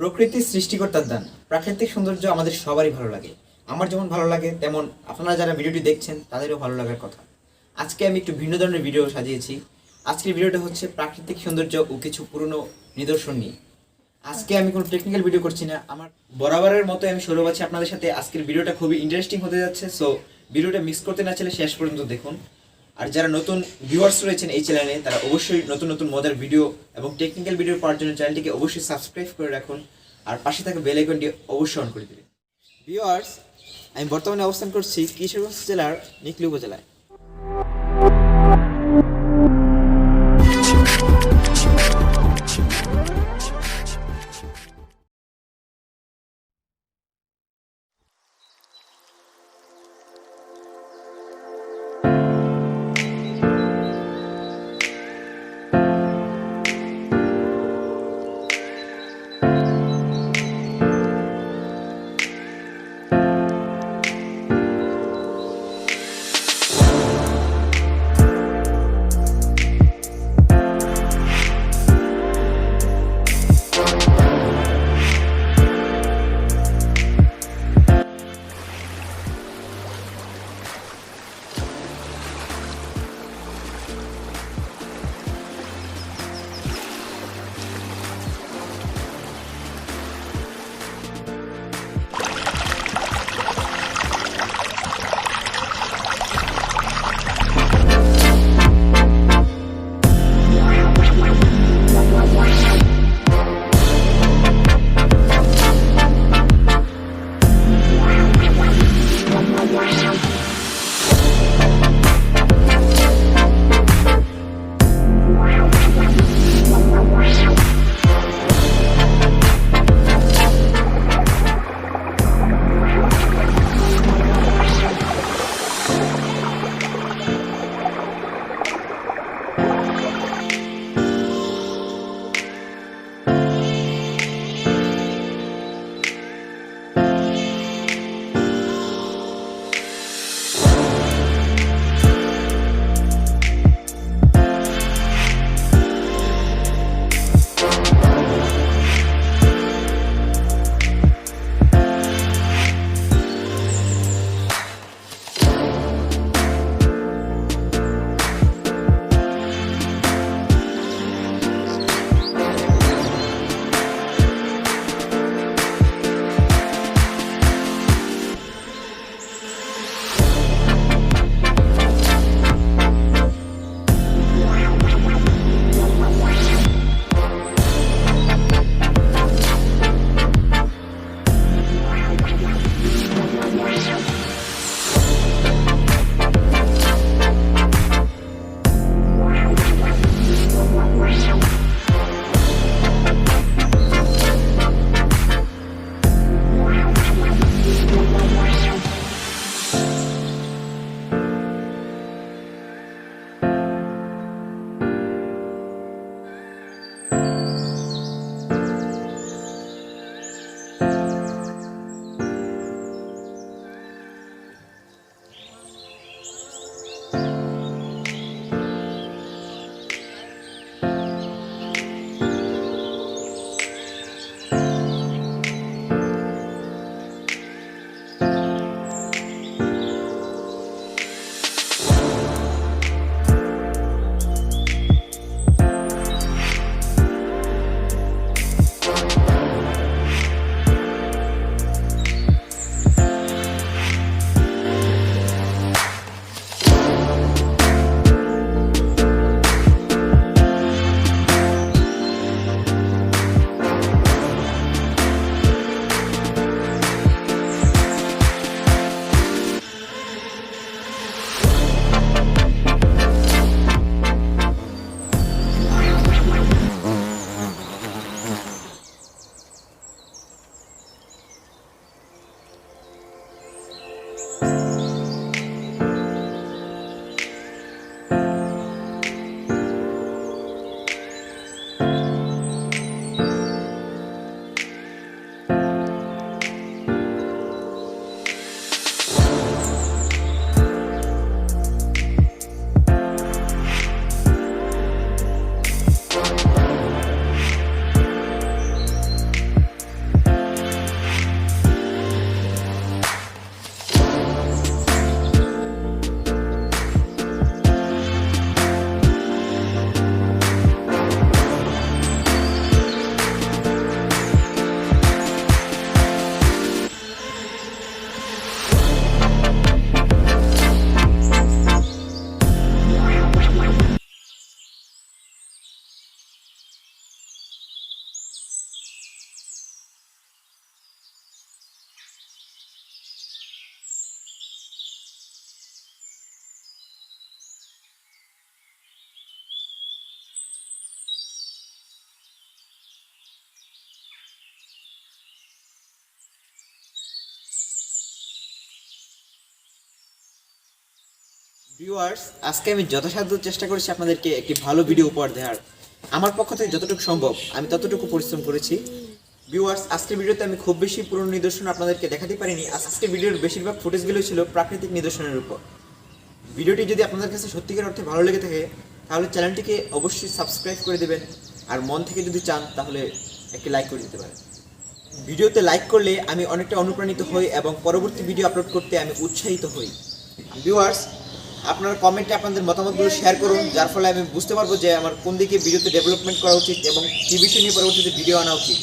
প্রকৃতির সৃষ্টিকর্তার দান। প্রাকৃতিক সৌন্দর্য আমাদের সবারই ভালো লাগে। আমার যেমন ভালো লাগে তেমন আপনারা যারা ভিডিওটি দেখছেন তাদেরও ভালো লাগার কথা। আজকে আমি একটু ভিন্ন ধরনের ভিডিও সাজিয়েছি। আজকের ভিডিওটা হচ্ছে প্রাকৃতিক সৌন্দর্য ও কিছু পুরনো নিদর্শন নিয়ে। আজকে আমি কোনো টেকনিক্যাল ভিডিও করছি না, আমার বরাবরের মতো আমি সৌরভ আছি আপনাদের সাথে। আজকের ভিডিওটা খুবই ইন্টারেস্টিং হতে যাচ্ছে, সো ভিডিওটা মিস করতে না চাইলে শেষ পর্যন্ত দেখুন। আর যারা নতুন ভিউয়ার্স রয়েছেন এই চ্যানেলে তারা অবশ্যই নতুন নতুন মজার ভিডিও এবং টেকনিক্যাল ভিডিও পাওয়ার জন্য চ্যানেলটিকে অবশ্যই সাবস্ক্রাইব করে রাখুন আর পাশে থাকা বেল আইকনটি অবশ্যই অন করে দিবেন। ভিউয়ার্স, আমি বর্তমানে অবস্থান করছি কিশোরগঞ্জ জেলার নিকলি উপজেলায়। ভিউয়ার্স, আজকে আমি যথাসাধ্য চেষ্টা করেছি আপনাদেরকে একটি ভালো ভিডিও উপহার দেওয়ার। আমার পক্ষ থেকে যতটুকু সম্ভব আমি ততটুকু পরিশ্রম করেছি। ভিউয়ার্স, আজকের ভিডিওতে আমি খুব বেশি পুরনো নিদর্শন আপনাদেরকে দেখাতে পারিনি। আজকের ভিডিওর বেশিরভাগ ফুটেজগুলো ছিল প্রাকৃতিক নিদর্শনের উপর। ভিডিওটি যদি আপনাদের কাছে সত্যিকার অর্থে ভালো লেগে থাকে তাহলে চ্যানেলটিকে অবশ্যই সাবস্ক্রাইব করে দেবেন, আর মন থেকে যদি চান তাহলে একটি লাইক করে দিতে পারেন। ভিডিওতে লাইক করলে আমি অনেকটা অনুপ্রাণিত হই এবং পরবর্তী ভিডিও আপলোড করতে আমি উৎসাহিত হই। ভিউয়ার্স, আপনারা কমেন্টে আপনাদের মতামতগুলো শেয়ার করুন, যার ফলে আমি বুঝতে পারবো যে আমার কোন দিকে ভিডিওতে ডেভেলপমেন্ট করা উচিত এবং কী বিষয় নিয়ে পরবর্তীতে ভিডিও আনা উচিত।